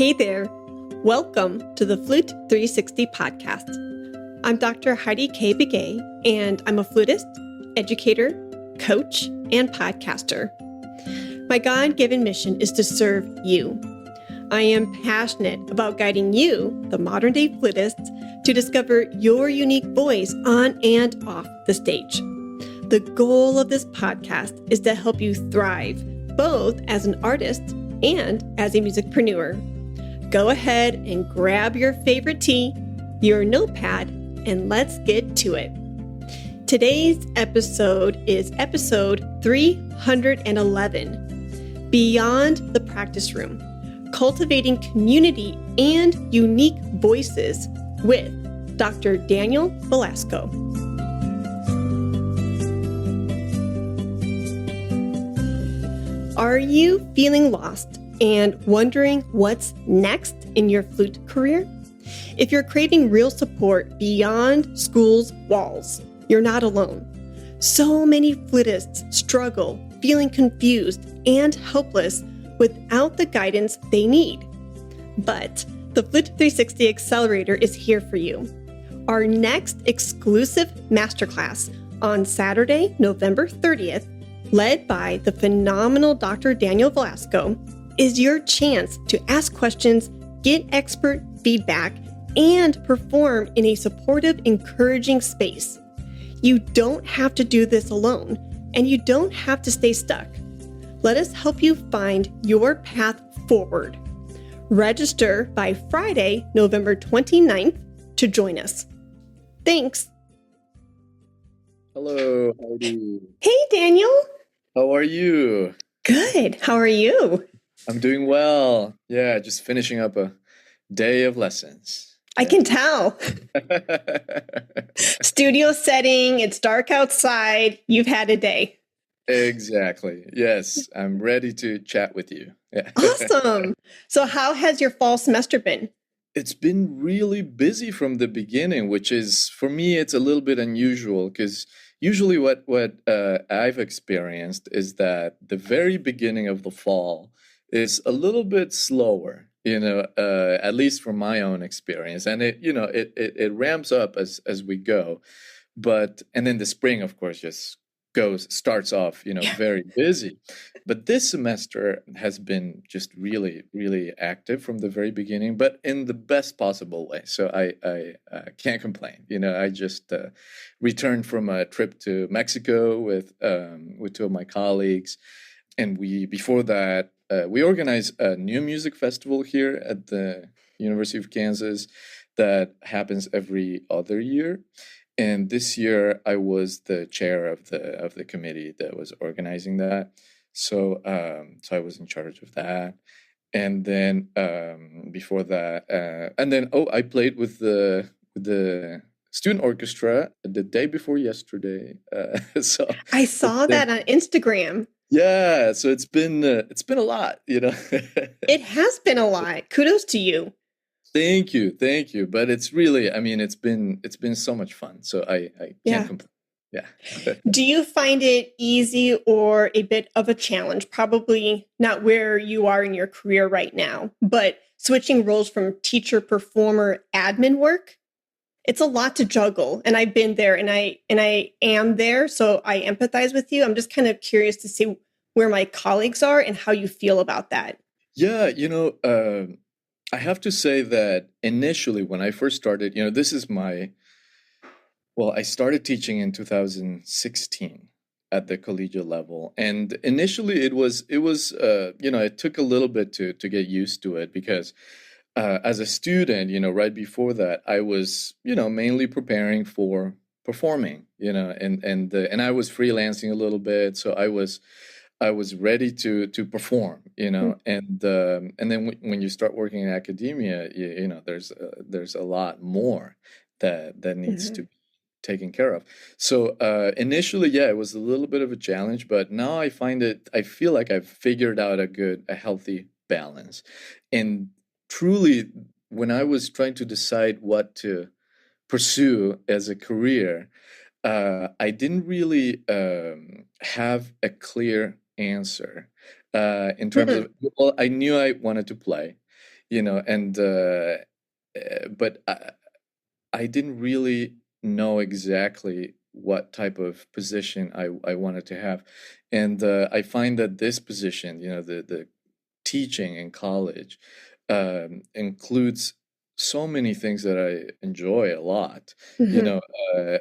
Hey there. Welcome to the Flute 360 podcast. I'm Dr. Heidi K. Begay, and I'm a flutist, educator, coach, and podcaster. My God-given mission is to serve you. I am passionate about guiding you, the modern-day flutist, to discover your unique voice on and off the stage. The goal of this podcast is to help you thrive, both as an artist and as a musicpreneur. Go ahead and grab your favorite tea, your notepad, and let's get to it. Today's episode is episode 311, Beyond the Practice Room, Cultivating Community and Unique Voices with Dr. Daniel Velasco. Are you feeling lost and wondering what's next in your flute career? If you're craving real support beyond school's walls, you're not alone. So many flutists struggle, feeling confused and helpless without the guidance they need. But the Flute 360 Accelerator is here for you. Our next exclusive masterclass on Saturday, November 30th, led by the phenomenal Dr. Daniel Velasco, is your chance to ask questions, get expert feedback, and perform in a supportive, encouraging space. You don't have to do this alone, and you don't have to stay stuck. Let us help you find your path forward. Register by Friday, November 29th to join us. Thanks. Hello, Heidi. Hey, Daniel. How are you? Good. How are you? I'm doing well. Yeah, just finishing up a day of lessons. I can tell. Studio setting, it's dark outside. You've had a day. Exactly. Yes, I'm ready to chat with you. Yeah. Awesome. So how has your fall semester been? It's been really busy from the beginning, which is, for me, it's a little bit unusual because usually what I've experienced is that the very beginning of the fall is a little bit slower, at least from my own experience. And it ramps up as we go. And then the spring, of course, just starts off, very busy. But this semester has been just really, really active from the very beginning, but in the best possible way. So I can't complain. I just returned from a trip to Mexico with two of my colleagues. And before that, we organize a new music festival here at the University of Kansas that happens every other year. And this year, I was the chair of the committee that was organizing that. So I was in charge of that. And then before that, I played with the student orchestra the day before yesterday. So I saw that on Instagram. Yeah, so it's been a lot, It has been a lot. Kudos to you. Thank you. But it's really, it's been so much fun. So I can't complain. Yeah. Do you find it easy or a bit of a challenge? Probably not where you are in your career right now, but switching roles from teacher, performer, admin work, it's a lot to juggle. And I've been there and I am there. So I empathize with you. I'm just kind of curious to see where my colleagues are and how you feel about that. Yeah. I have to say that initially when I first started, this is I started teaching in 2016 at the collegiate level. And initially it took a little bit to get used to it because as a student, right before that, I was, mainly preparing for performing, and I was freelancing a little bit. So I was ready to perform, and then when you start working in academia, there's a lot more that needs to be taken care of. So initially, it was a little bit of a challenge, but now I feel like I've figured out a healthy balance. And truly, when I was trying to decide what to pursue as a career, I didn't really have a clear answer in terms of, well, I knew I wanted to play. and but I didn't really know exactly what type of position I wanted to have. And I find that this position, the teaching in college, includes so many things that I enjoy a lot. You Hmm. know,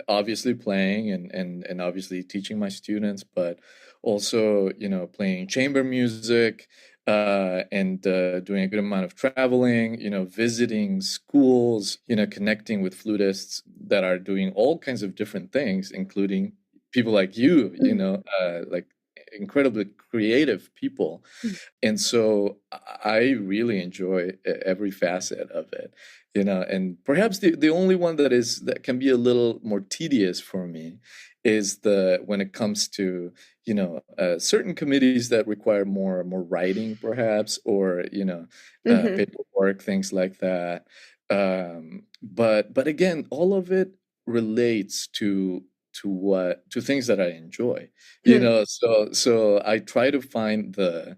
obviously playing and obviously teaching my students, but also, playing chamber music, and doing a good amount of traveling, visiting schools, connecting with flutists that are doing all kinds of different things, including people like you, like incredibly creative people. And so I really enjoy every facet of it, and perhaps the only one that can be a little more tedious for me is the when it comes to, certain committees that require more writing, perhaps, or, Hmm. paperwork, things like that. But again, all of it relates to things that I enjoy, Hmm. so I try to find the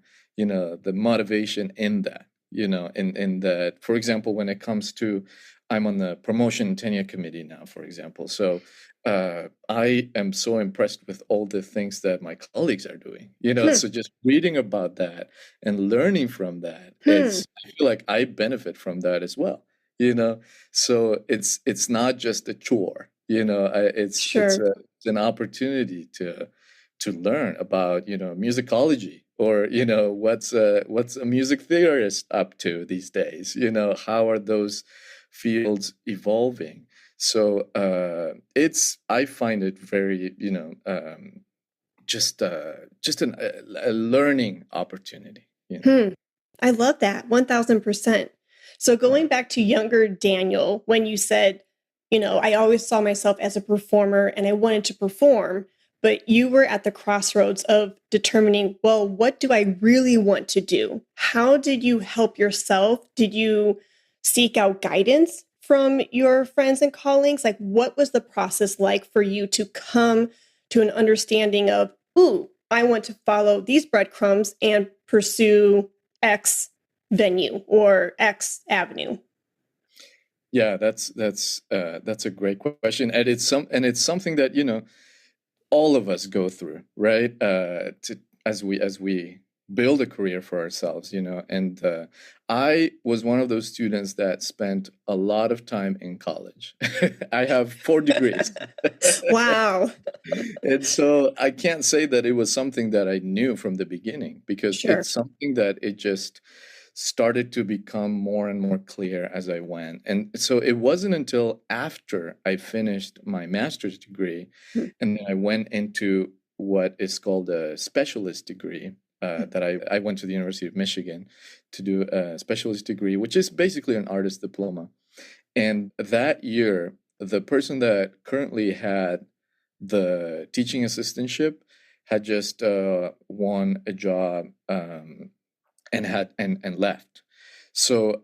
motivation in that, in that, for example, when it comes to, I'm on the promotion and tenure committee now, for example. So I am so impressed with all the things that my colleagues are doing, Hmm. so just reading about that and learning from that, Hmm. I feel like I benefit from that as well, you know so it's not just a chore, Sure. it's an opportunity to learn about, musicology, or, what's a music theorist up to these days, how are those fields evolving. So it's I find it very, just a learning opportunity. Hmm. I love that 1000%. So Yeah. going back to younger Daniel, when you said, I always saw myself as a performer and I wanted to perform, but you were at the crossroads of determining, well, what do I really want to do? How did you help yourself? Did you seek out guidance from your friends and colleagues? Like, what was the process like for you to come to an understanding of, ooh, I want to follow these breadcrumbs and pursue X venue or X avenue? Yeah, that's a great question, and it's something that, all of us go through, right? As we build a career for ourselves, and I was one of those students that spent a lot of time in college. I have 4 degrees. Wow. And so I can't say that it was something that I knew from the beginning, because Sure. it's something that it just started to become more and more clear as I went. And so it wasn't until after I finished my master's degree Hmm. and then I went into what is called a specialist degree, that I went to the University of Michigan to do a specialist degree, which is basically an artist diploma. And that year, the person that currently had the teaching assistantship had just won a job, and left. So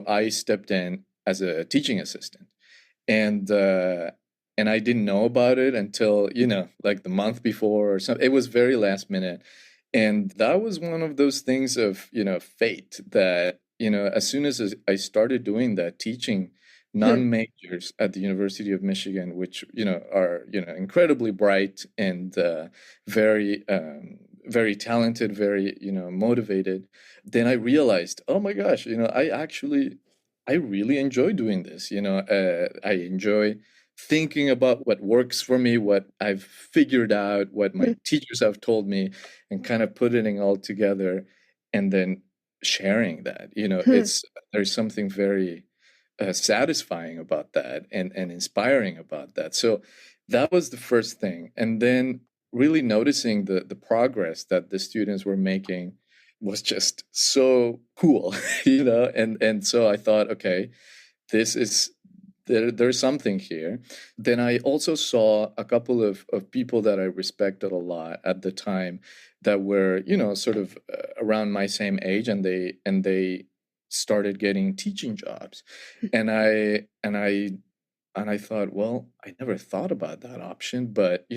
I stepped in as a teaching assistant, and and I didn't know about it until, like the month before or something. It was very last minute, and that was one of those things of, fate, that, as soon as I started doing that, teaching Hmm. non-majors at the University of Michigan, which, are, incredibly bright and very very talented, very, motivated, then I realized, oh my gosh, I really enjoy doing this. I enjoy thinking about what works for me, what I've figured out, what my Hmm. teachers have told me, and kind of putting it all together and then sharing that. Hmm. There's something very satisfying about that, and inspiring about that. So that was the first thing. And then really noticing the progress that the students were making was just so cool, and so I thought, okay, this is there's something here. Then I also saw a couple of people that I respected a lot at the time that were, sort of around my same age, and they started getting teaching jobs. And I thought, well, I never thought about that option, but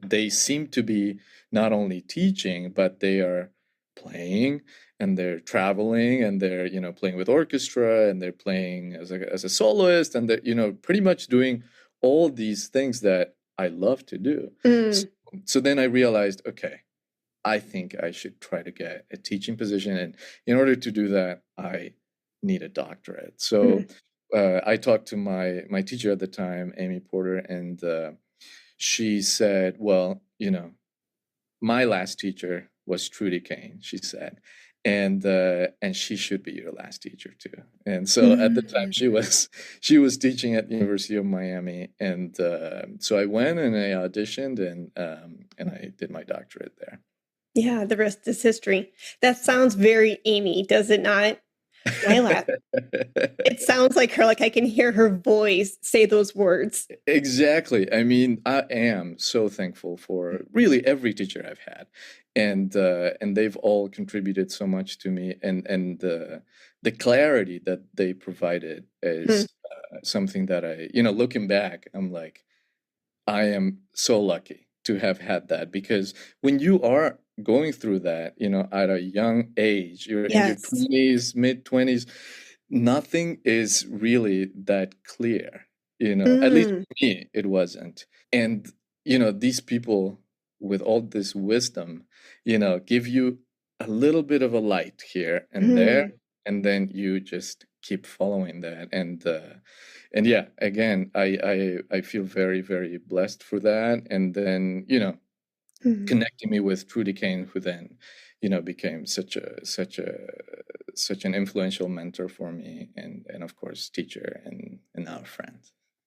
they seem to be not only teaching, but they are playing, and they're traveling, and they're, playing with orchestra, and they're playing as a soloist, and they're, pretty much doing all these things that I love to do. So, Mm. so then I realized, okay, I think I should try to get a teaching position. And in order to do that, I need a doctorate. So Mm. I talked to my teacher at the time, Amy Porter, and she said, well, my last teacher was Trudy Kane, she said, and she should be your last teacher too. And so at the time Mm. she was teaching at the University of Miami, and so I went and I auditioned, and I did my doctorate there. Yeah, the rest is history. That sounds very Amy, does it not? My laugh. It sounds like her, like I can hear her voice say those words. Exactly. I mean, I am so thankful for really every teacher I've had, and they've all contributed so much to me, and the clarity that they provided Hmm. is something that looking back, I'm like, I am so lucky to have had that, because when you are going through that, at a young age, you're in your Yes. 20s, mid 20s, nothing is really that clear, at least Mm. for me, it wasn't. And, these people with all this wisdom, give you a little bit of a light here and there, Mm. and then you just keep following that. And yeah, again, I feel very, very blessed for that. And then, Mm. connecting me with Trudy Kane, who then, became such an influential mentor for me, and of course, teacher, and now a friend.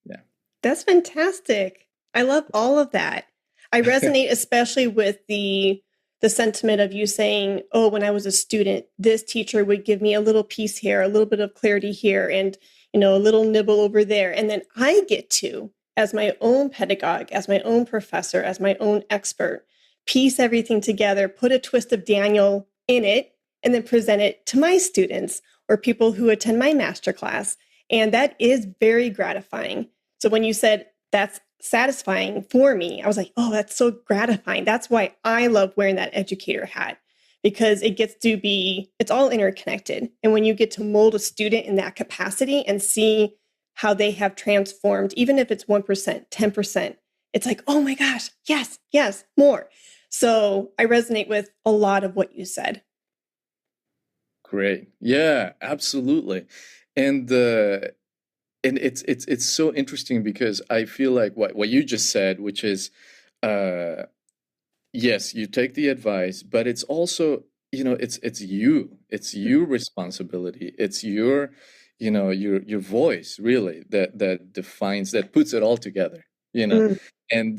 Yeah. That's fantastic. I love all of that. I resonate especially with the sentiment of you saying, "Oh, when I was a student, this teacher would give me a little piece here, a little bit of clarity here, and a little nibble over there." And then I get to, as my own pedagogue, as my own professor, as my own expert, piece everything together, put a twist of Daniel in it, and then present it to my students or people who attend my masterclass. And that is very gratifying. So when you said that's satisfying for me, I was like, oh, that's so gratifying. That's why I love wearing that educator hat, because it gets to be, it's all interconnected. And when you get to mold a student in that capacity and see how they have transformed, even if it's 1%, 10%, it's like, oh my gosh, yes, yes, more. So I resonate with a lot of what you said. Great. Yeah, absolutely. And it's so interesting, because I feel like what you just said, which is, uh yes, you take the advice, but it's also, it's your responsibility. It's your voice, really, that defines, that puts it all together, Mm. and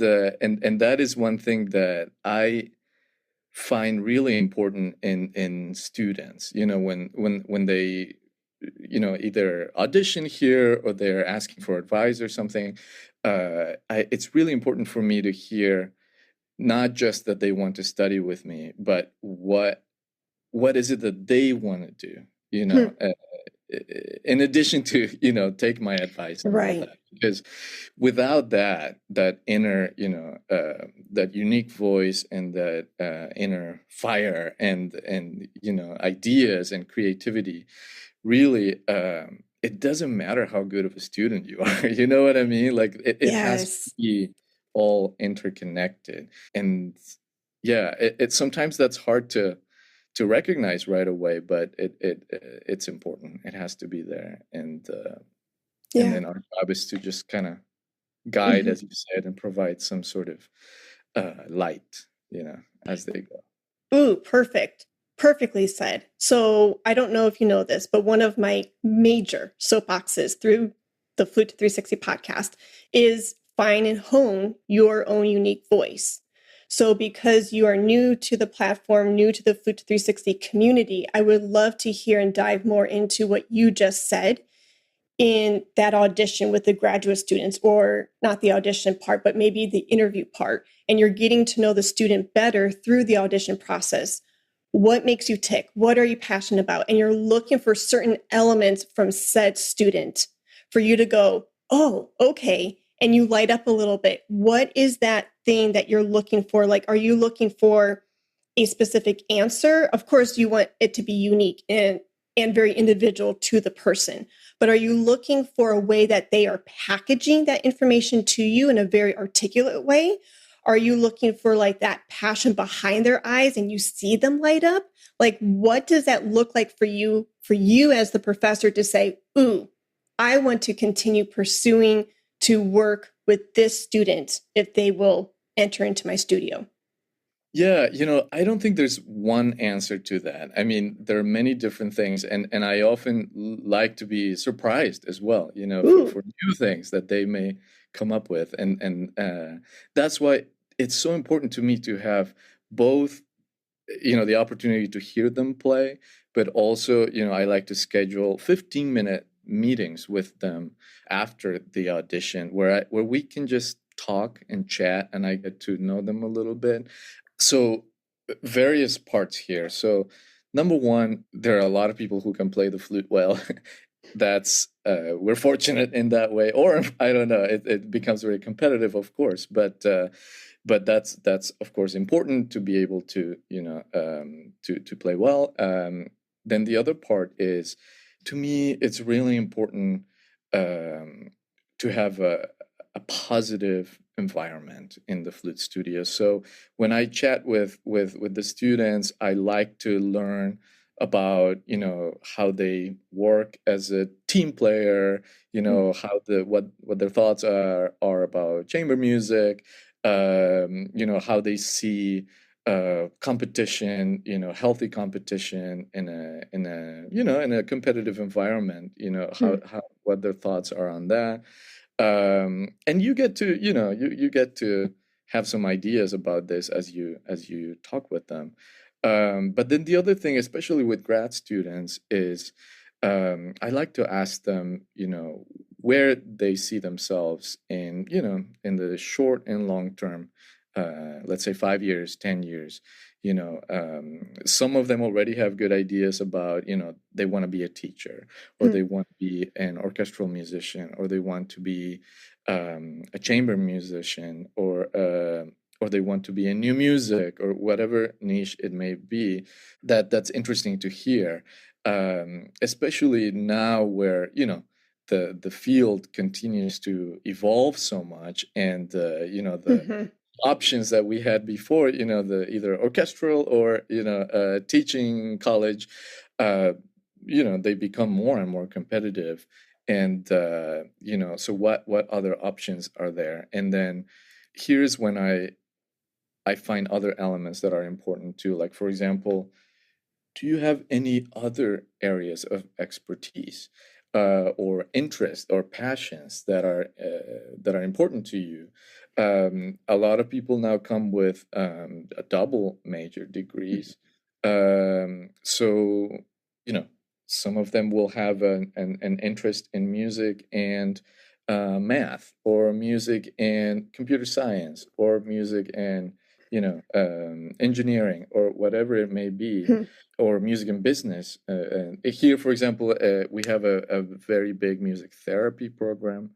that is one thing that I find really important in students, when they, either audition here or they're asking for advice or something. It's really important for me to hear not just that they want to study with me, but what is it that they want to do, in addition to, take my advice and all Right. that. Because without that inner, that unique voice, and that inner fire, and ideas and creativity, really, it doesn't matter how good of a student you are. You know what I mean? Like, it has to Yes. be all interconnected. And yeah, it sometimes that's hard to recognize right away, but it's important. It has to be there, and Yeah. then our job is to just kind of guide, Mhm. as you said, and provide some sort of light, as they go. Ooh, perfect. Perfectly said. So I don't know if you know this, but one of my major soapboxes through the Flute 360 podcast is find and hone your own unique voice. So because you are new to the platform, new to the Flute 360 community, I would love to hear and dive more into what you just said in that audition with the graduate students, or not the audition part, but maybe the interview part. And you're getting to know the student better through the audition process. What makes you tick? What are you passionate about? And you're looking for certain elements from said student for you to go, oh, okay. And you light up a little bit. What is that thing that you're looking for? Like, are you looking for a specific answer. Of course, you want it to be unique and very individual to the person. But are you looking for a way that they are packaging that information to you in a very articulate way? Are you looking for like that passion behind their eyes and you see them light up? Like, what does that look like for you as the professor to say, ooh, I want to continue pursuing to work with this student if they will enter into my studio? Yeah, I don't think there's one answer to that. I mean, there are many different things, and I often like to be surprised as well, for Ooh. new things that they may come up with, and that's why it's so important to me to have both, the opportunity to hear them play, but also, I like to schedule 15-minute meetings with them after the audition where we can just talk and chat and I get to know them a little bit. So various parts here. So number one, there are a lot of people who can play the flute well. That's we're fortunate in that way, or I don't know, it becomes very competitive, of course, but that's of course important to be able to to play well. Then the other part is, to me, it's really important to have a positive environment in the flute studio. So when I chat with the students, I like to learn about how they work as a team player, how what their thoughts are about chamber music, how they see competition, healthy competition in a competitive environment, how what their thoughts are on that. And you get to, you get to have some ideas about this as you talk with them. But then the other thing, especially with grad students, is I like to ask them, where they see themselves in the short and long term, let's say 5 years, 10 years. Some of them already have good ideas about, they want to be a teacher, or they want to be an orchestral musician, or they want to be a chamber musician, or they want to be in new music, or whatever niche it may be. That's interesting to hear, especially now where the field continues to evolve so much, and the options that we had before, the either orchestral or teaching college, they become more and more competitive, and so what other options are there? And then here's when I find other elements that are important too. Like, for example, do you have any other areas of expertise or interest or passions that are important to you? A lot of people now come with a double major degrees. So, some of them will have an interest in music and math, or music and computer science, or music and engineering, or whatever it may be, or music and business. Here, for example, we have a very big music therapy program.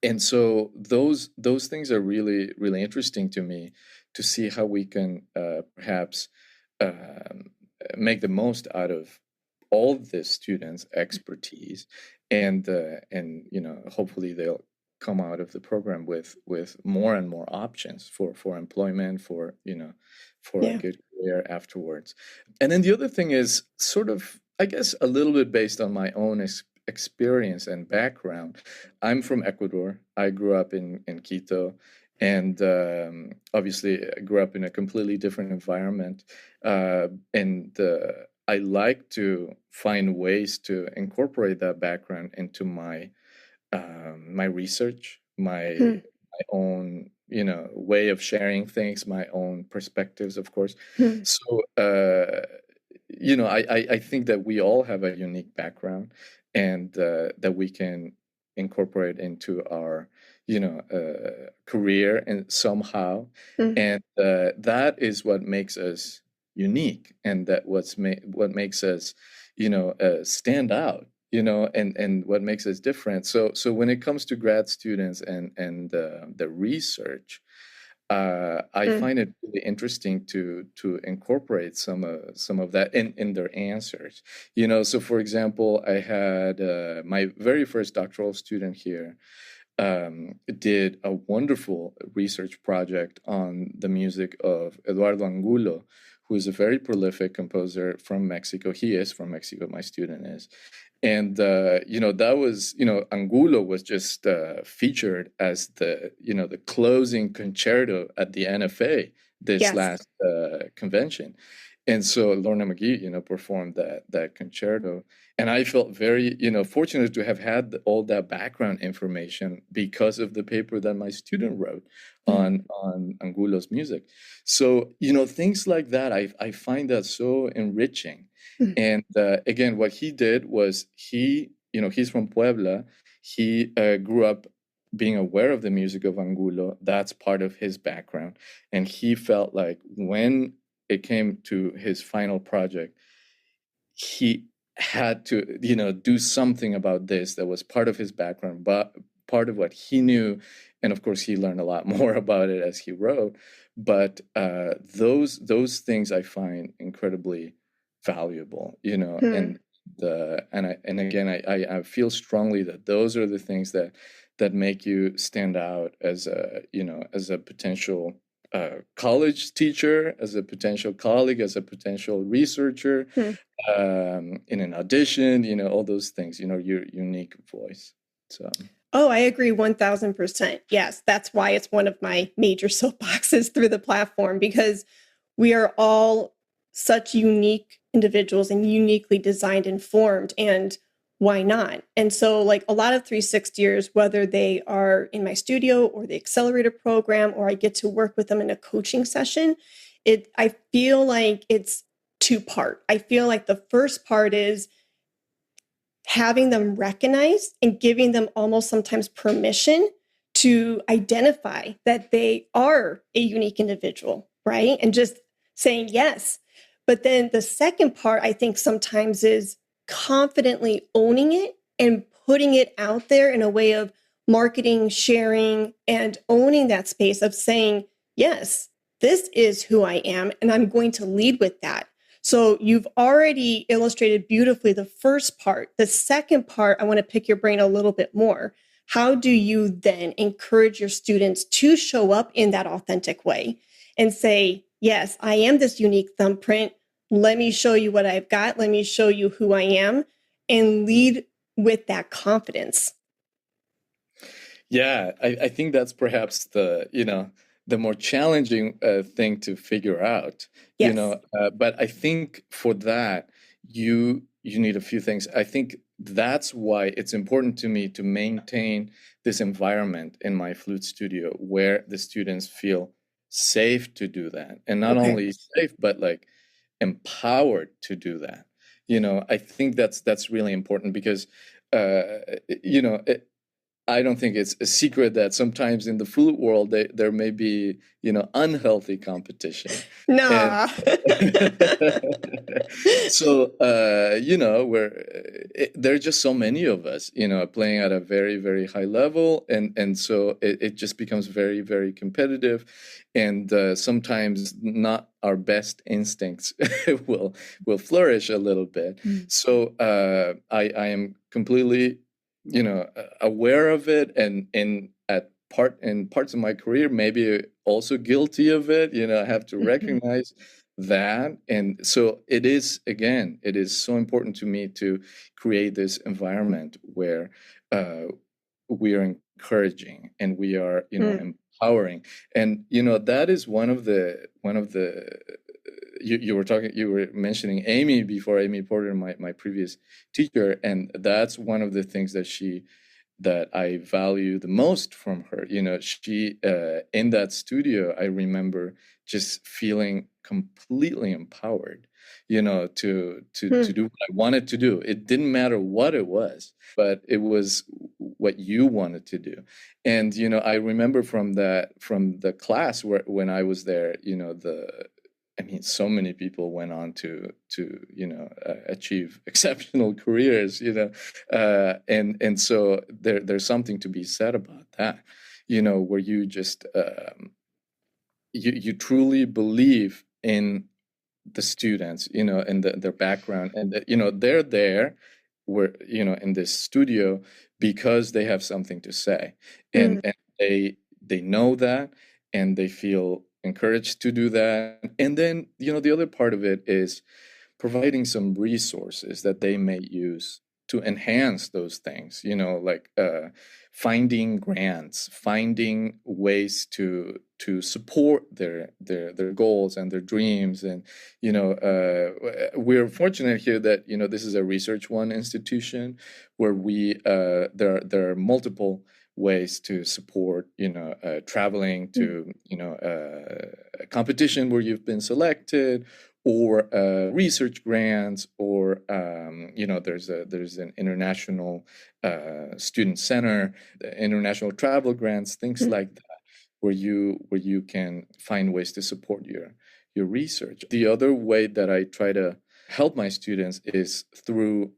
And so those things are really, really interesting to me, to see how we can perhaps make the most out of all the students' expertise, and hopefully they'll come out of the program with more and more options for employment, for a good career afterwards. And then the other thing is sort of, I guess, a little bit based on my own experience and background. I'm from Ecuador. I grew up in Quito, and obviously I grew up in a completely different environment. And I like to find ways to incorporate that background into my my research, my own way of sharing things, my own perspectives, of course. So I think that we all have a unique background, and that we can incorporate into our career and somehow, and that is what makes us unique, and that what makes us stand out, and what makes us different. So when it comes to grad students and the research, I Mm. find it really interesting to incorporate some of that in their answers. So for example, I had my very first doctoral student here did a wonderful research project on the music of Eduardo Angulo, who is a very prolific composer from Mexico. He is from Mexico, my student is. And, that was, Angulo was just featured as the closing concerto at the NFA this Yes. last convention. And so Lorna McGee, performed that concerto. And I felt very, fortunate to have had all that background information because of the paper that my student wrote on Angulo's music. So, things like that, I find that so enriching. Mm. And again, what he did was he's from Puebla. He grew up being aware of the music of Angulo. That's part of his background. And he felt like when it came to his final project, he had to, do something about this that was part of his background, but part of what he knew. And of course, he learned a lot more about it as he wrote. But those things I find incredibly valuable, Mm. and again, I feel strongly that those are the things that make you stand out as a potential college teacher, as a potential colleague, as a potential researcher, Mm. in an audition, all those things, your unique voice. So. Oh, I agree 1000%. Yes, that's why it's one of my major soapboxes through the platform, because we are all such unique individuals and uniquely designed and formed. And why not? And so, like a lot of 360ers, whether they are in my studio or the Accelerator program, or I get to work with them in a coaching session, I feel like it's two-part. I feel like the first part is having them recognize and giving them almost sometimes permission to identify that they are a unique individual, right? And just saying yes. But then the second part, I think sometimes is confidently owning it and putting it out there in a way of marketing, sharing, and owning that space of saying, yes, this is who I am, and I'm going to lead with that. So you've already illustrated beautifully the first part. The second part, I want to pick your brain a little bit more. How do you then encourage your students to show up in that authentic way and say, yes, I am this unique thumbprint. Let me show you what I've got. Let me show you who I am, and lead with that confidence. Yeah, I think that's perhaps the more challenging thing to figure out, Yes. but I think for that, you need a few things. I think that's why it's important to me to maintain this environment in my flute studio where the students feel safe to do that. And not Okay. only safe, but like empowered to do that. I think that's really important because you know, I don't think it's a secret that sometimes in the flute world there may be, unhealthy competition. And Nah. so there are just so many of us, playing at a very, very high level, and so it just becomes very, very competitive, and sometimes not our best instincts will flourish a little bit. Mm. So I am completely aware of it, and in parts of my career maybe also guilty of it. I have to Mhm. recognize that. And so it is so important to me to create this environment where we are encouraging and we are Mm. empowering. And that is one of the you were mentioning Amy before, Amy Porter, my previous teacher, and that's one of the things that I value the most from her. She in that studio, I remember just feeling completely empowered, to Mm. do what I wanted to do. It didn't matter what it was, but it was what you wanted to do. And I remember from the class when I was there, I mean, so many people went on to achieve exceptional careers, and so there's something to be said about that, where you just you truly believe in the students, and their background, and that, they're there where, in this studio because they have something to say, Mm, and they know that, and they feel encouraged to do that. And then, the other part of it is providing some resources that they may use to enhance those things, like finding grants, finding ways to support their goals and their dreams. And we're fortunate here that this is a research one institution where we there are multiple ways to support, traveling mm, to a competition where you've been selected, or research grants, or there's an international student center, international travel grants, things mm, like that, where you can find ways to support your research. The other way that I try to help my students is through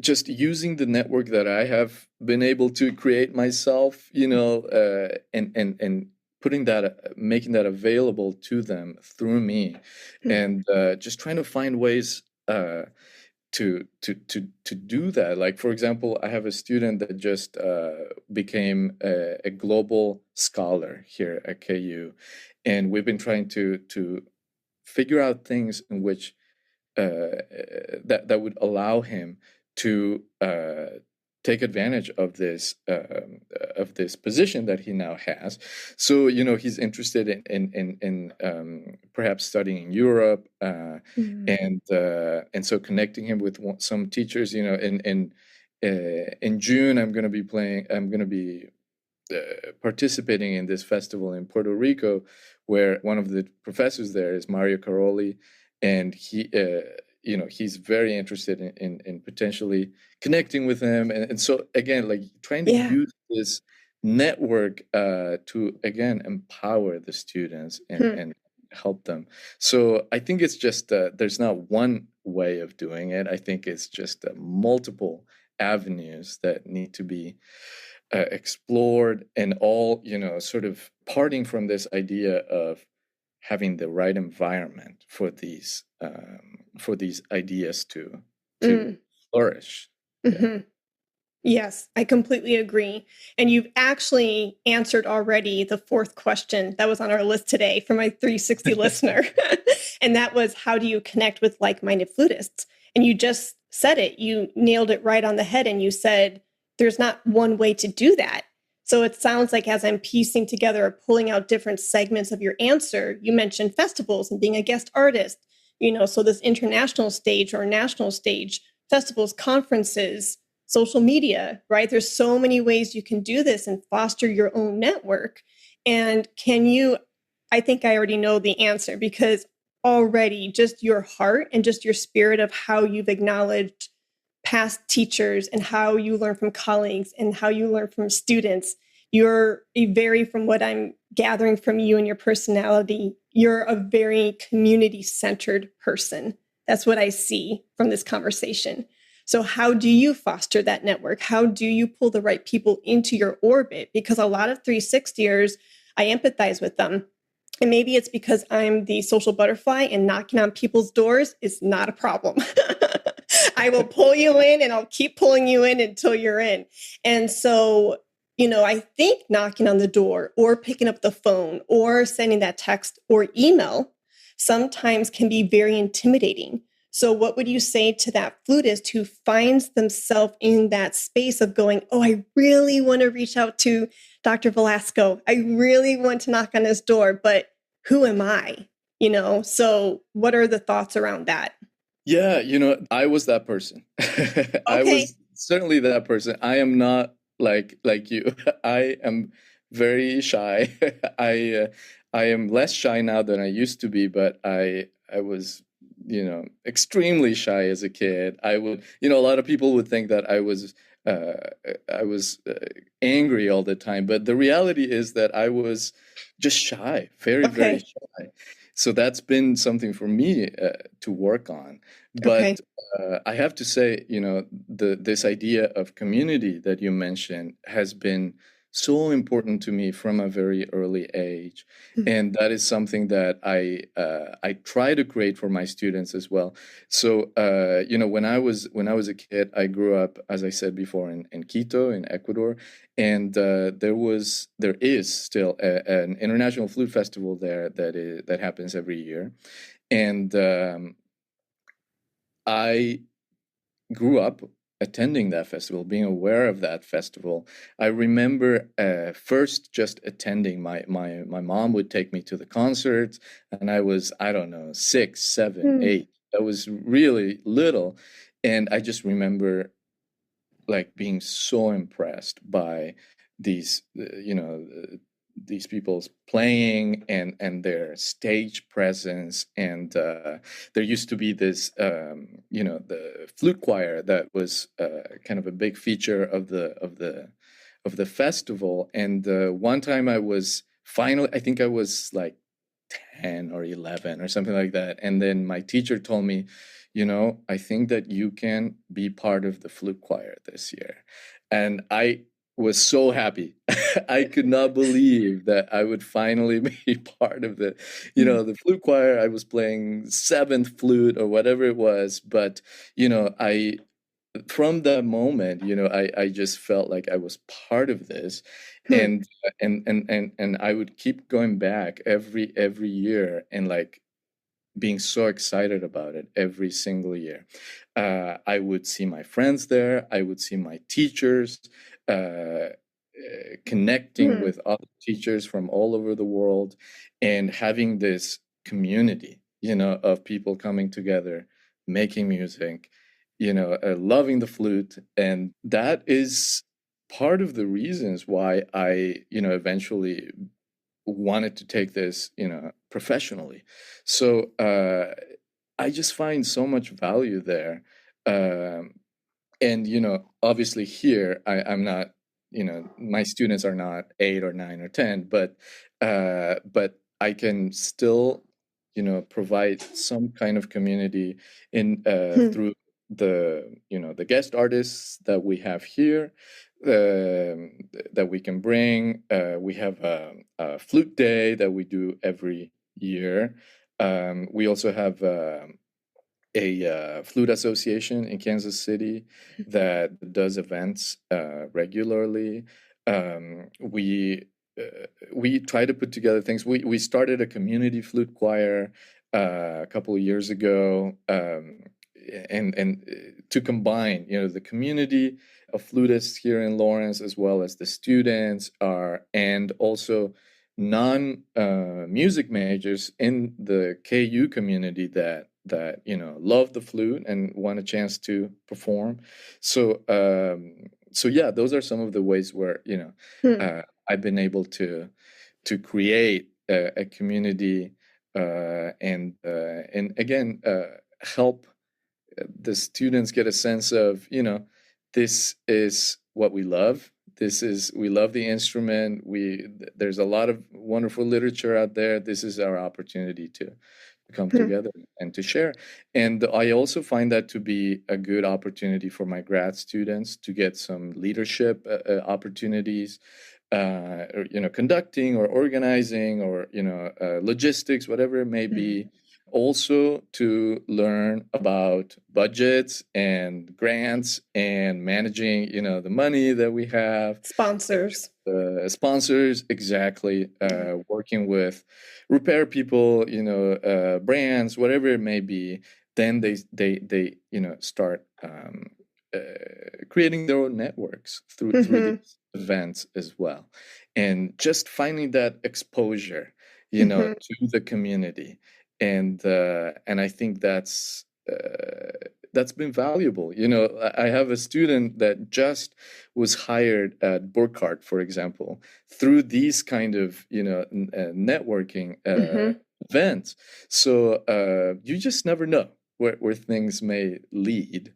just using the network that I have been able to create myself, and putting that, making that available to them through me, mm. and just trying to find ways to do that. Like, for example, I have a student that just became a global scholar here at KU, and we've been trying to figure out things in which that would allow him to take advantage of this position that he now has. So he's interested in perhaps studying in Europe, Mm. and so connecting him with some teachers. In June, I'm going to be participating in this festival in Puerto Rico, where one of the professors there is Mario Caroli, and he's very interested in potentially connecting with him, and so again, like trying to Yeah. use this network to again empower the students and Hmm. and help them. So I think it's just there's not one way of doing it. I think it's just multiple avenues that need to be explored, and all sort of parting from this idea of having the right environment for these ideas to Mm. flourish. Yeah. Hmm. Yes, I completely agree. And you've actually answered already the fourth question that was on our list today for my 360 listener. And that was, how do you connect with like-minded flutists? And you just said it. You nailed it right on the head. And you said, there's not one way to do that. So it sounds like, as I'm piecing together or pulling out different segments of your answer, you mentioned festivals and being a guest artist, so this international stage or national stage, festivals, conferences, social media, right? There's so many ways you can do this and foster your own network. And I think I already know the answer, because already just your heart and just your spirit of how you've acknowledged past teachers and how you learn from colleagues and how you learn from students. From what I'm gathering from you and your personality, you're a very community centered person. That's what I see from this conversation. So, how do you foster that network? How do you pull the right people into your orbit? Because a lot of 360ers, I empathize with them. And maybe it's because I'm the social butterfly and knocking on people's doors is not a problem. I will pull you in and I'll keep pulling you in until you're in. And so, I think knocking on the door or picking up the phone or sending that text or email sometimes can be very intimidating. So, what would you say to that flutist who finds themselves in that space of going, oh, I really want to reach out to Dr. Velasco. I really want to knock on his door, but who am I? So what are the thoughts around that? Yeah, I was that person. I Okay. was certainly that person. I am not like you. I am very shy. I am less shy now than I used to be, but I was, extremely shy as a kid. I would, a lot of people would think that uh, I was angry all the time, but the reality is that I was just shy, very, very Okay. shy. So that's been something for me to work on. But Okay. I have to say, this idea of community that you mentioned has been so important to me from a very early age, and that is something that I try to create for my students as well. So when I was a kid, I grew up, as I said before, in Quito, in Ecuador, and there is still an international flute festival there that happens every year, and I grew up attending that festival, being aware of that festival. I remember first just attending. My mom would take me to the concerts, and I was, I don't know, 6, 7, Hmm. 8. I was really little, and I just remember like being so impressed by these these people's playing and their stage presence, and there used to be this the flute choir that was kind of a big feature of the festival. And one time I think I was like 10 or 11 or something like that. And then my teacher told me, I think that you can be part of the flute choir this year. And I was so happy. I could not believe that I would finally be part of the flute choir. I was playing seventh flute or whatever it was. But, I from that moment, I just felt like I was part of this, Hmm. and and I would keep going back every year, and like being so excited about it every single year. I would see my friends there. I would see my teachers, connecting Hmm. with other teachers from all over the world, and having this community, of people coming together, making music, loving the flute. And that is part of the reasons why I, eventually wanted to take this, professionally. So I just find so much value there. Um, and obviously here I'm not, my students are not 8 or 9 or 10, but I can still, provide some kind of community in Hmm. through the guest artists that we have here, that we can bring. We have a flute day that we do every year. We also have a flute association in Kansas City that does events regularly. We try to put together things. We started a community flute choir a couple of years ago, and to combine, the community of flutists here in Lawrence, as well as the students and also non music majors in the KU community that love the flute and want a chance to perform. So yeah, those are some of the ways where Hmm. I've been able to create a community, and again, help the students get a sense of, this is what we love. We love the instrument. There's a lot of wonderful literature out there. This is our opportunity to come Hmm. together and to share. And I also find that to be a good opportunity for my grad students to get some leadership opportunities, or, conducting or organizing, or, logistics, whatever it may be. Also to learn about budgets and grants and managing, the money that we have. Sponsors. Sponsors, exactly. Working with repair people, brands, whatever it may be. Then they start creating their own networks through Hmm. these events as well, and just finding that exposure, Hmm. to the community. And I think that's been valuable. I have a student that just was hired at Burkhardt, for example, through these kind of networking Hmm. events. So you just never know where things may lead.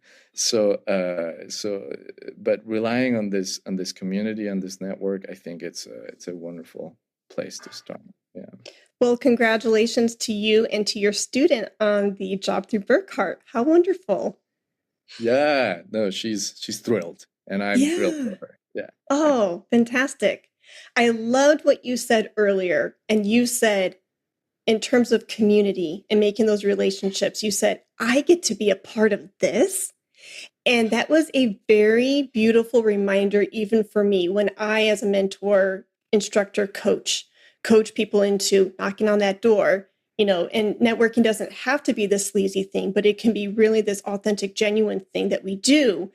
But relying on this community, on this network, I think it's a wonderful place to start. Yeah. Well, congratulations to you and to your student on the job through Burkhardt. How wonderful. Yeah, no, she's thrilled, and I'm thrilled Yeah. for her. Yeah. Oh, fantastic. I loved what you said earlier. And you said, in terms of community and making those relationships, you said, I get to be a part of this. And that was a very beautiful reminder, even for me, when I, as a mentor, instructor, coach people into knocking on that door, and networking doesn't have to be this sleazy thing, but it can be really this authentic, genuine thing that we do.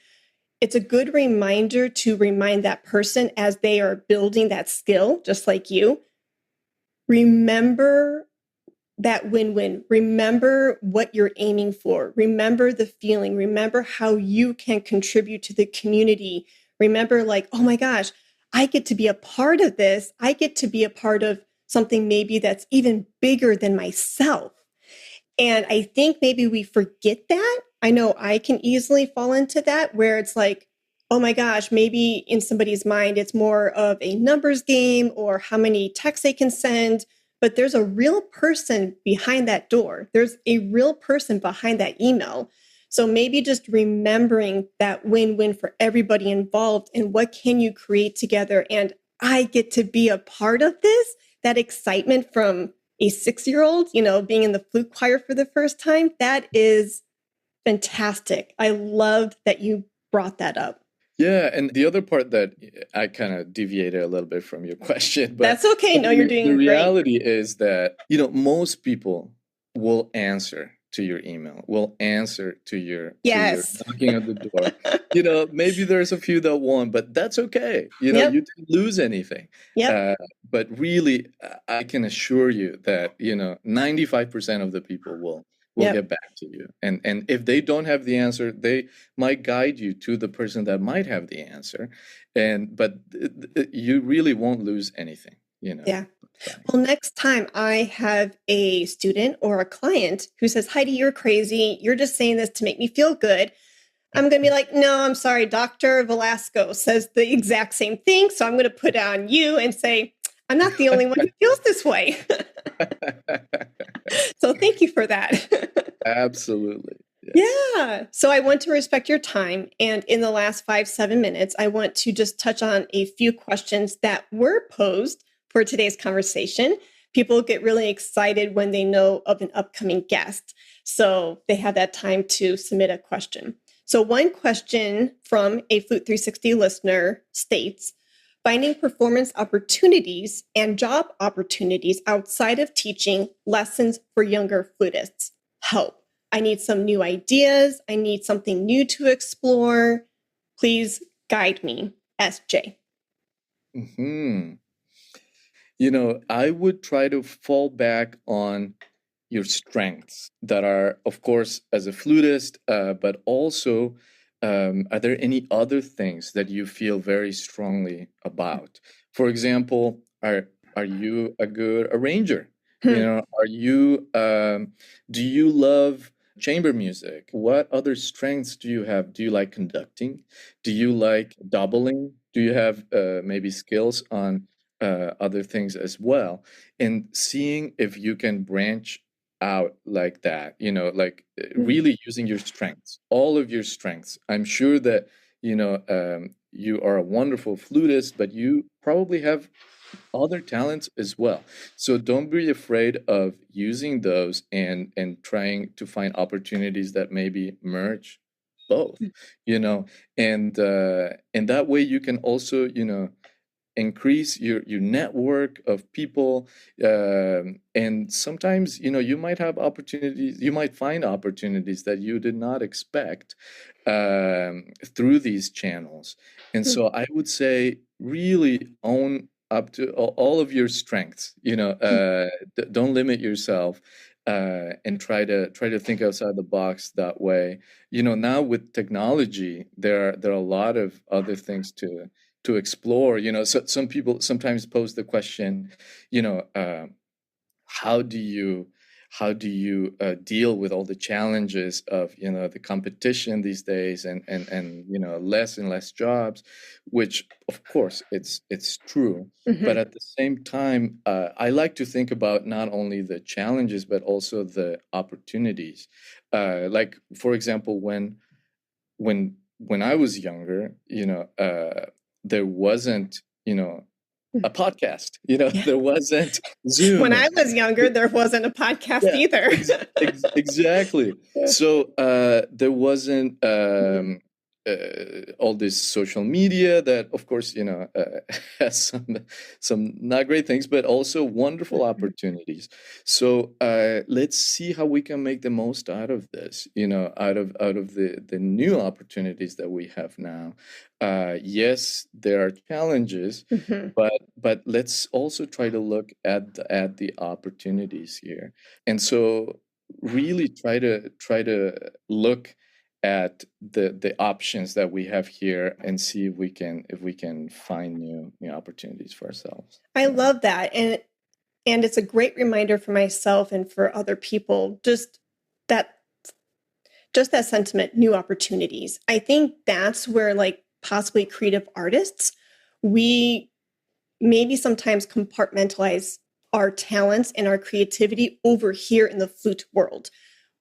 It's a good reminder to remind that person as they are building that skill, just like you, remember that win-win. Remember what you're aiming for. Remember the feeling. Remember how you can contribute to the community. Remember, like, oh my gosh, I get to be a part of this. I get to be a part of something maybe that's even bigger than myself. And I think maybe we forget that. I know I can easily fall into that where it's like, oh my gosh, maybe in somebody's mind, it's more of a numbers game or how many texts they can send. But there's a real person behind that door. There's a real person behind that email. So maybe just remembering that win-win for everybody involved and what can you create together? And I get to be a part of this, that excitement from a 6-year-old, being in the flute choir for the first time. That is fantastic. I loved that you brought that up. Yeah, and the other part that I kind of deviated a little bit from your question, but that's okay. No, you're doing the great. reality is that, most people will answer to your email, will answer to your Yes. knocking at the door. Maybe there's a few that won't, but that's okay. Yep. You didn't lose anything. Yep. But really, I can assure you that, 95% of the people will Yep. get back to you. And if they don't have the answer, they might guide you to the person that might have the answer. But you really won't lose anything, Yeah. Well, next time I have a student or a client who says, Heidi, you're crazy. You're just saying this to make me feel good. I'm going to be like, no, I'm sorry. Dr. Velasco says the exact same thing. So I'm going to put it on you and say, I'm not the only one who feels this way. So thank you for that. Absolutely. Yes. Yeah. So I want to respect your time. And in the last 5-7 minutes, I want to just touch on a few questions that were posed for today's conversation. People get really excited when they know of an upcoming guest. So they have that time to submit a question. So one question from a Flute 360 listener states, finding performance opportunities and job opportunities outside of teaching lessons for younger flutists. Help. I need some new ideas. I need something new to explore. Please guide me, SJ. I would try to fall back on your strengths that are, of course, as a flutist, but also, are there any other things that you feel very strongly about? For example, are you a good arranger? Do you love chamber music? What other strengths do you have? Do you like conducting? Do you like doubling? Do you have maybe skills on other things as well? And seeing if you can branch out like that, really using your strengths, all of your strengths. I'm sure that, you are a wonderful flutist, but you probably have other talents as well. So don't be afraid of using those and trying to find opportunities that maybe merge both, and that way you can also, increase your network of people, and sometimes you might have opportunities, you might find opportunities that you did not expect, through these channels. And so I would say really own up to all of your strengths. Don't limit yourself, and try to think outside the box that way. Now with technology, there are a lot of other things to explore. So some people sometimes pose the question, how do you deal with all the challenges of the competition these days, and less and less jobs, which of course it's true. But at the same time, I like to think about not only the challenges but also the opportunities. Like, for example, when I was younger, there wasn't, a podcast. Yeah. There wasn't Zoom. When I was younger, there wasn't a podcast either. Exactly. So there wasn't all this social media that, of course, has some not great things, but also wonderful opportunities. So let's see how we can make the most out of this. Out of the new opportunities that we have now. Yes, there are challenges, but let's also try to look at the opportunities here, and so really try to look at the options that we have here and see if we can find new opportunities for ourselves. I love that, and it's a great reminder for myself and for other people. Just that sentiment, new opportunities. I think that's where, like, possibly creative artists, we maybe sometimes compartmentalize our talents and our creativity over here in the flute world.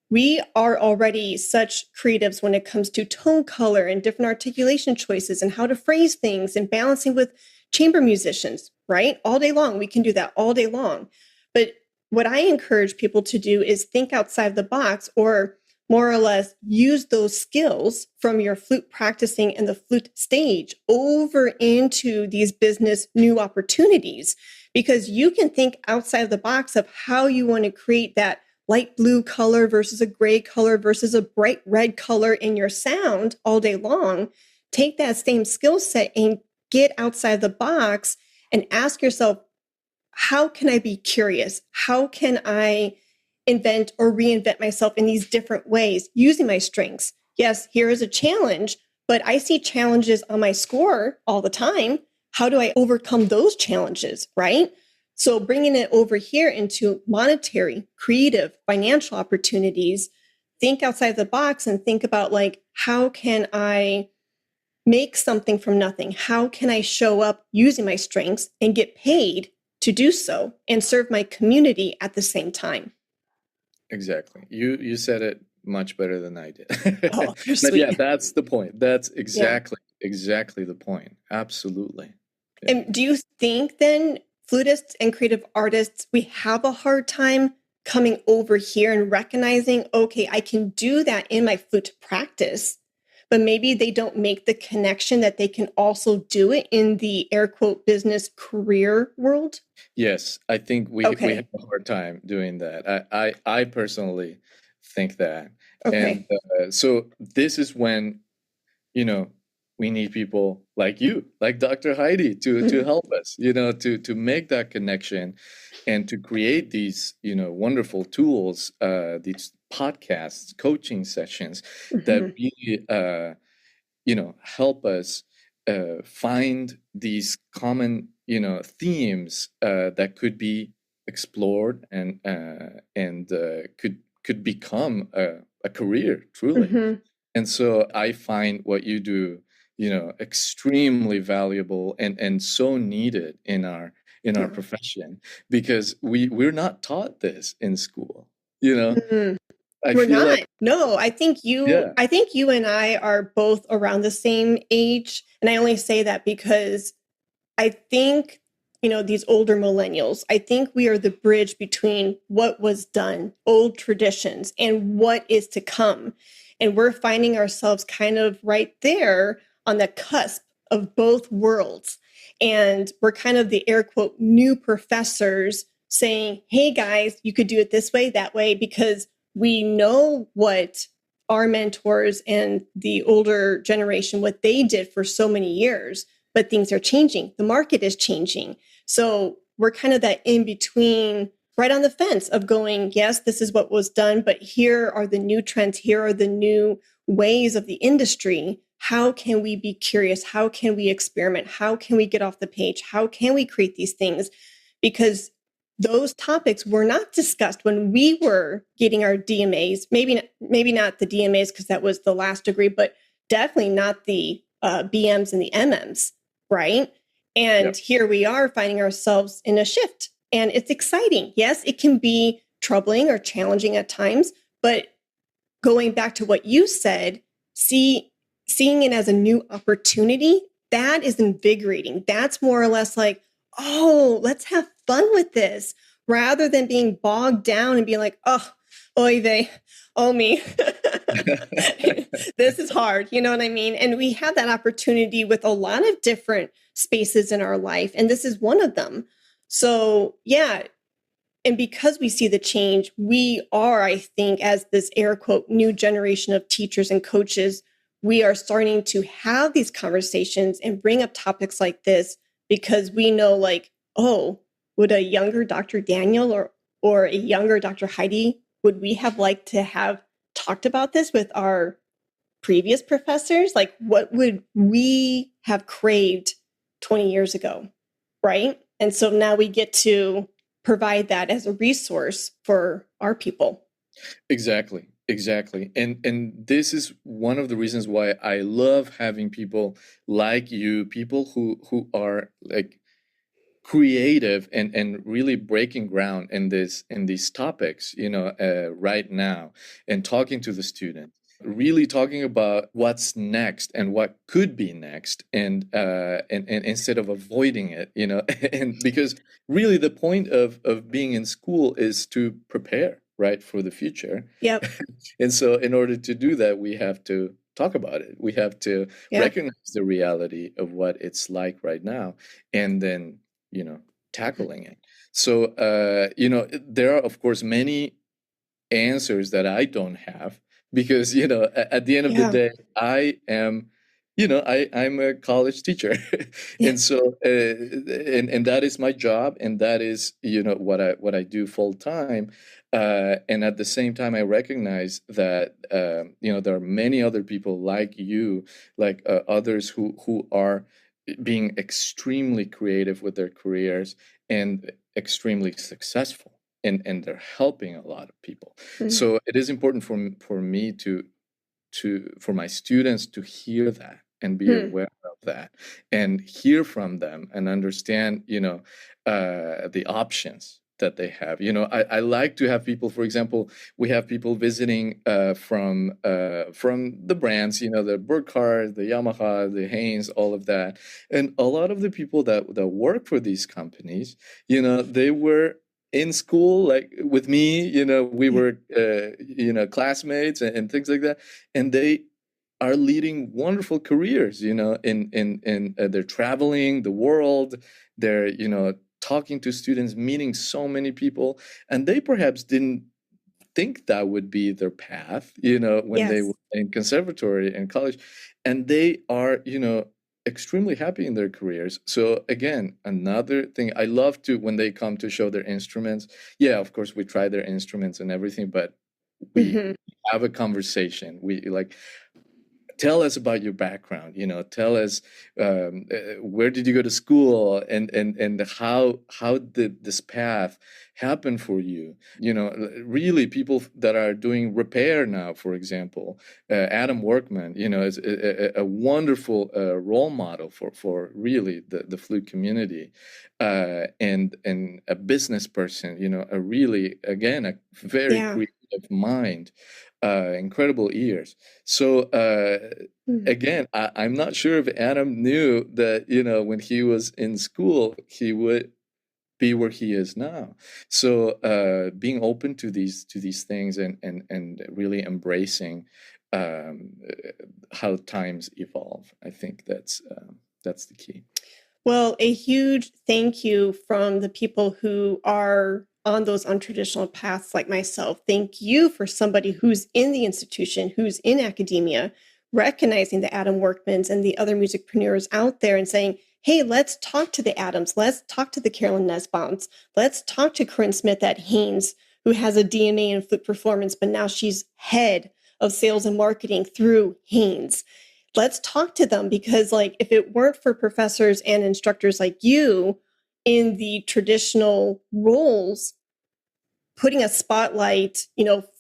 We are already such creatives when it comes to tone color and different articulation choices and how to phrase things and balancing with chamber musicians, right? All day long. We can do that all day long. But what I encourage people to do is think outside the box, or more or less use those skills from your flute practicing and the flute stage over into these business new opportunities, because you can think outside the box of how you want to create that light blue color versus a gray color versus a bright red color in your sound all day long. Take that same skill set and get outside the box and ask yourself, how can I be curious? How can I invent or reinvent myself in these different ways using my strengths? Yes, here is a challenge, but I see challenges on my score all the time. How do I overcome those challenges, right? So bringing it over here into monetary, creative, financial opportunities, think outside the box and think about, like, how can I make something from nothing? How can I show up using my strengths and get paid to do so and serve my community at the same time? Exactly. You said it much better than I did. Oh, you're But sweet. yeah, that's the point. That's exactly the point. Absolutely. Yeah. And do you think then flutists and creative artists, we have a hard time coming over here and recognizing, okay, I can do that in my flute practice, but maybe they don't make the connection that they can also do it in the air quote business career world? Yes, I think we Okay. have a hard time doing that. I personally think that. Okay. And so this is when, we need people like you, like Dr. Heidi, to help us, to make that connection and to create these, wonderful tools, these podcasts, coaching sessions that really, help us find these common, themes that could be explored and could become a career, truly. And so I find what you do, extremely valuable and so needed in our profession, because we're not taught this in school. I We're feel not. like, No, I think yeah, you and I are both around the same age. And I only say that because I think, these older millennials, I think we are the bridge between what was done, old traditions, and what is to come. And we're finding ourselves kind of right there on the cusp of both worlds. And we're kind of the air quote new professors saying, hey guys, you could do it this way, that way, because we know what our mentors and the older generation, what they did for so many years. But things are changing. The market is changing. So we're kind of that in between, right on the fence of going, yes, this is what was done, but here are the new trends. Here are the new ways of the industry. How can we be curious? How can we experiment? How can we get off the page? How can we create these things? Because those topics were not discussed when we were getting our DMAs. Maybe not the DMAs because that was the last degree, but definitely not the BMs and the MMs. Right. And Here we are finding ourselves in a shift, and it's exciting. Yes, it can be troubling or challenging at times, but going back to what you said, seeing it as a new opportunity, that is invigorating. That's more or less like, oh, let's have fun with this rather than being bogged down and being like, oh, oy vey, oh me. This is hard. You know what I mean? And we have that opportunity with a lot of different spaces in our life. And this is one of them. So, yeah. And because we see the change, we are, I think, as this air quote, new generation of teachers and coaches, we are starting to have these conversations and bring up topics like this because we know, like, oh, would a younger Dr. Daniel or a younger Dr. Heidi, would we have liked to have talked about this with our previous professors? Like, what would we have craved 20 years ago? Right. And so now we get to provide that as a resource for our people. Exactly. Exactly. And this is one of the reasons why I love having people like you, people who are like creative and really breaking ground in these topics, right now, and talking to the students, really talking about what's next and what could be next, and instead of avoiding it, and because really the point of being in school is to prepare, right, for the future. Yep. And so in order to do that, we have to talk about it. We have to recognize the reality of what it's like right now, and then tackling it. So there are, of course, many answers that I don't have, because at the end of the day, I am I'm a college teacher. And so and that is my job, and that is what I do full time. And at the same time, I recognize that there are many other people like you, like others who are being extremely creative with their careers and extremely successful, and they're helping a lot of people. So it is important for me for my students to hear that and be aware of that and hear from them and understand the options that they have. I like to have people, for example, we have people visiting from the brands, the Burkhardt, the Yamaha, the Haynes, all of that. And a lot of the people that work for these companies, they were in school, like with me, we were classmates and things like that, and they are leading wonderful careers, in they're traveling the world, they're talking to students, meeting so many people, and they perhaps didn't think that would be their path, when they were in conservatory and college, and they are extremely happy in their careers. So again, another thing I love to, when they come to show their instruments, of course we try their instruments and everything, but we have a conversation. We like, tell us about your background, tell us where did you go to school, and how did this path happen for you. Really, people that are doing repair now, for example, Adam Workman, is a wonderful role model for really the flute community, and a business person, a really, again, a very creative mind, incredible ears. So again, I'm not sure if Adam knew that when he was in school he would be where he is now. So being open to these things, and really embracing how times evolve, I think that's the key. Well, a huge thank you from the people who are on those untraditional paths like myself. Thank you for somebody who's in the institution, who's in academia, recognizing the Adam Workmans and the other musicpreneurs out there and saying, hey, let's talk to the Adams. Let's talk to the Carolyn Nesbaums. Let's talk to Corinne Smith at Haynes, who has a DNA in flute performance, but now she's head of sales and marketing through Haynes. Let's talk to them, because like, if it weren't for professors and instructors like you in the traditional roles, putting a spotlight,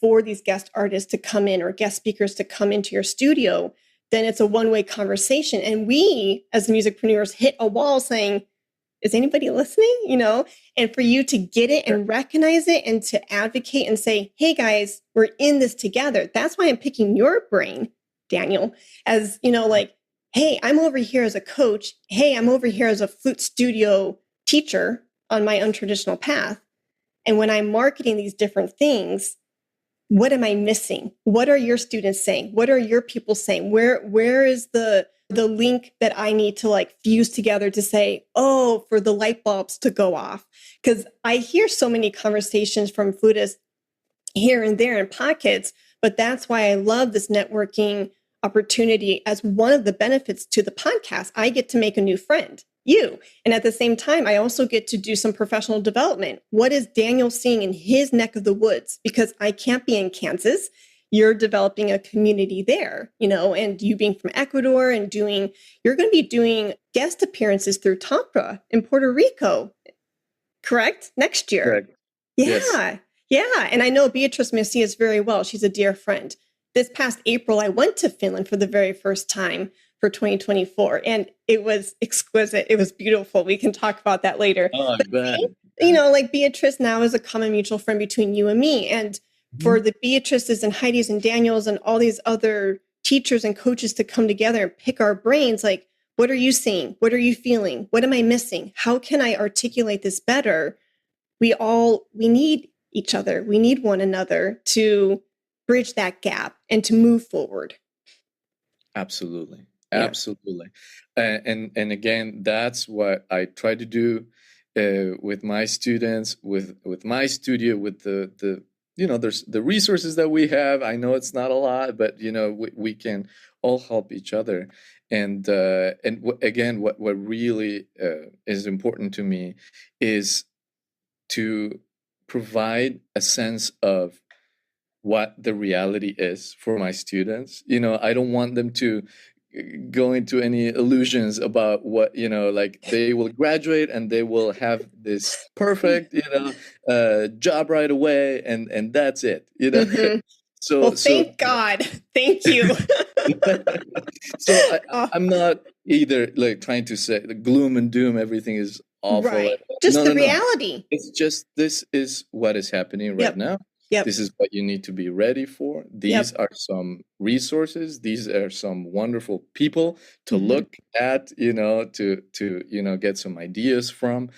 for these guest artists to come in or guest speakers to come into your studio, then it's a one-way conversation. And we, as musicpreneurs, hit a wall saying, is anybody listening? And for you to get it and recognize it and to advocate and say, hey guys, we're in this together. That's why I'm picking your brain, Daniel, as, like, hey, I'm over here as a coach. Hey, I'm over here as a flute studio teacher on my untraditional path. And when I'm marketing these different things, what am I missing? What are your students saying? What are your people saying? Where is the link that I need to like fuse together to say, oh, for the light bulbs to go off? Because I hear so many conversations from flutists here and there in pockets, but that's why I love this networking opportunity as one of the benefits to the podcast. I get to make a new friend, you. And at the same time, I also get to do some professional development. What is Daniel seeing in his neck of the woods? Because I can't be in Kansas. You're developing a community there, and you being from Ecuador and you're going to be doing guest appearances through Tampa in Puerto Rico, correct? Next year. Correct. Yeah. Yes. Yeah. And I know Beatrice Messias very well. She's a dear friend. This past April, I went to Finland for the very first time for 2024, and it was exquisite. It was beautiful. We can talk about that later. Oh, I bet. Like Beatrice now is a common mutual friend between you and me. And for the Beatrices and Heidi's and Daniels and all these other teachers and coaches to come together and pick our brains, like, what are you seeing? What are you feeling? What am I missing? How can I articulate this better? We need each other. We need one another to bridge that gap and to move forward. Absolutely. Yeah. Absolutely. And again, that's what I try to do with my students, with my studio, with the there's the resources that we have. I know it's not a lot, but we can all help each other. And again, what really is important to me is to provide a sense of what the reality is for my students. I don't want them to go into any illusions about what, like they will graduate and they will have this perfect, job right away, and that's it, Mm-hmm. So, thank God. Thank you. So I'm not either like trying to say the gloom and doom, everything is awful. Right. Just No. reality. It's just, this is what is happening right now. Yep. This is what you need to be ready for. These are some resources. These are some wonderful people to look at, to get some ideas from,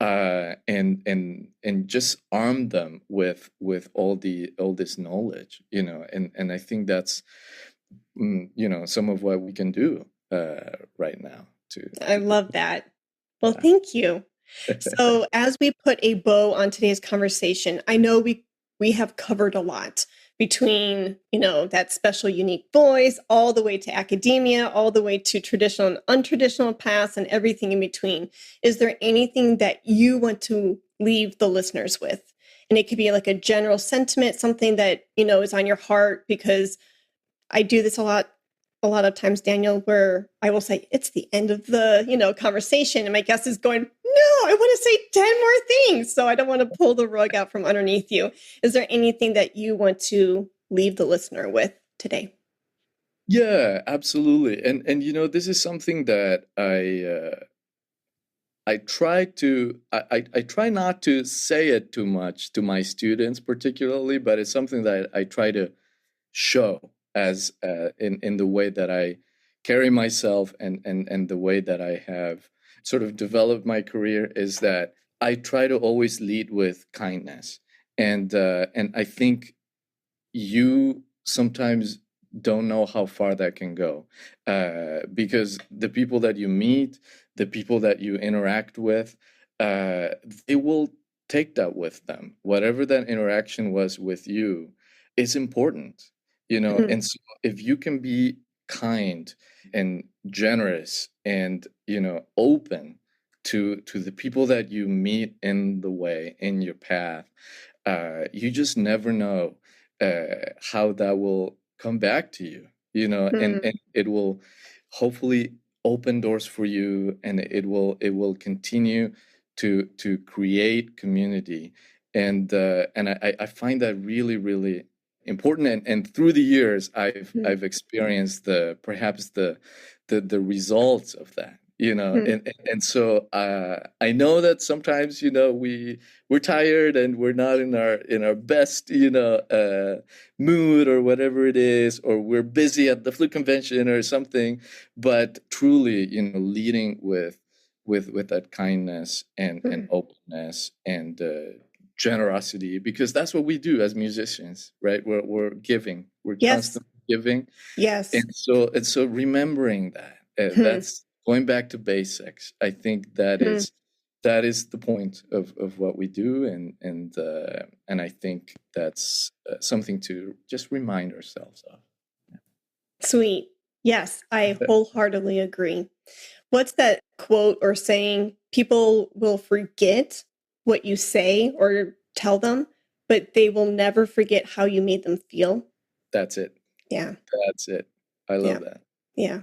and just arm them with all this knowledge, and I think that's some of what we can do right now. I love that. Well, thank you. So as we put a bow on today's conversation, I know we have covered a lot between, that special unique voice, all the way to academia, all the way to traditional and untraditional paths and everything in between. Is there anything that you want to leave the listeners with? And it could be like a general sentiment, something that, is on your heart, because I do this a lot of times, Daniel, where I will say, it's the end of the, conversation. And my guest is going, no, I want to say 10 more things. So I don't want to pull the rug out from underneath you. Is there anything that you want to leave the listener with today? Yeah, absolutely. And this is something that I try not to say it too much to my students particularly, but it's something that I try to show as in the way that I carry myself and the way that I have sort of developed my career, is that I try to always lead with kindness. And I think you sometimes don't know how far that can go, because the people that you meet, the people that you interact with, they will take that with them. Whatever that interaction was with you, it's important, and so if you can be kind and generous and open to the people that you meet in the way, in your path, you just never know how that will come back to you, and it will hopefully open doors for you, and it will continue to create community, and I find that really, really important, and through the years I've experienced perhaps the results of that, and so I know that sometimes we're tired and we're not in our best mood or whatever it is, or we're busy at the Flute convention or something, but truly leading with with that kindness and openness and generosity, because that's what we do as musicians, right? We're giving, we're constantly giving. Yes. And so remembering that, that's going back to basics. I think that is the point of what we do, and I think that's something to just remind ourselves of. Sweet. Yes, I wholeheartedly agree. What's that quote or saying? People will forget what you say or tell them, but they will never forget how you made them feel. That's it. Yeah. That's it. I love that. Yeah.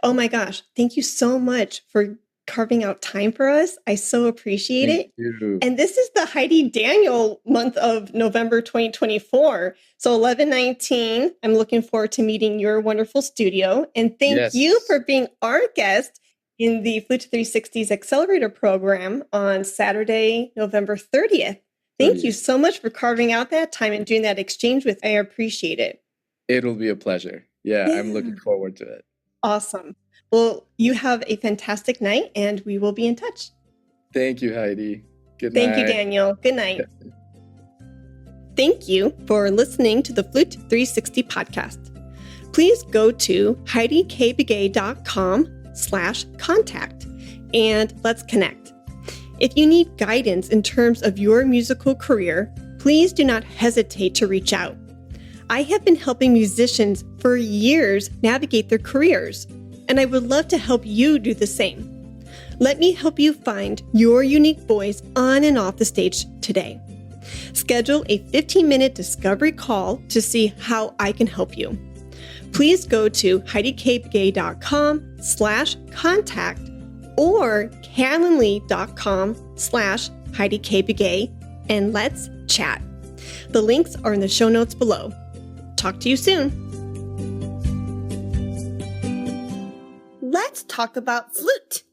Oh my gosh. Thank you so much for carving out time for us. I so appreciate it. You. And this is the Heidi Daniel month of November 2024. So 11/19, I'm looking forward to meeting your wonderful studio. And thank you for being our guest in the Flute 360's Accelerator program on Saturday, November 30th. Thank you so much for carving out that time and doing that exchange with me. I appreciate it. It'll be a pleasure. Yeah, I'm looking forward to it. Awesome. Well, you have a fantastic night, and we will be in touch. Thank you, Heidi. Good night. Thank you, Daniel. Good night. Thank you for listening to the Flute 360 podcast. Please go to heidikbegay.com/contact and let's connect. If you need guidance in terms of your musical career, please do not hesitate to reach out. I have been helping musicians for years navigate their careers, and I would love to help you do the same. Let me help you find your unique voice on and off the stage today. Schedule a 15-minute discovery call to see how I can help you. Please go to heidikbegay.com/contact or calendly.com/heidikbegay and let's chat. The links are in the show notes below. Talk to you soon. Let's talk about flute.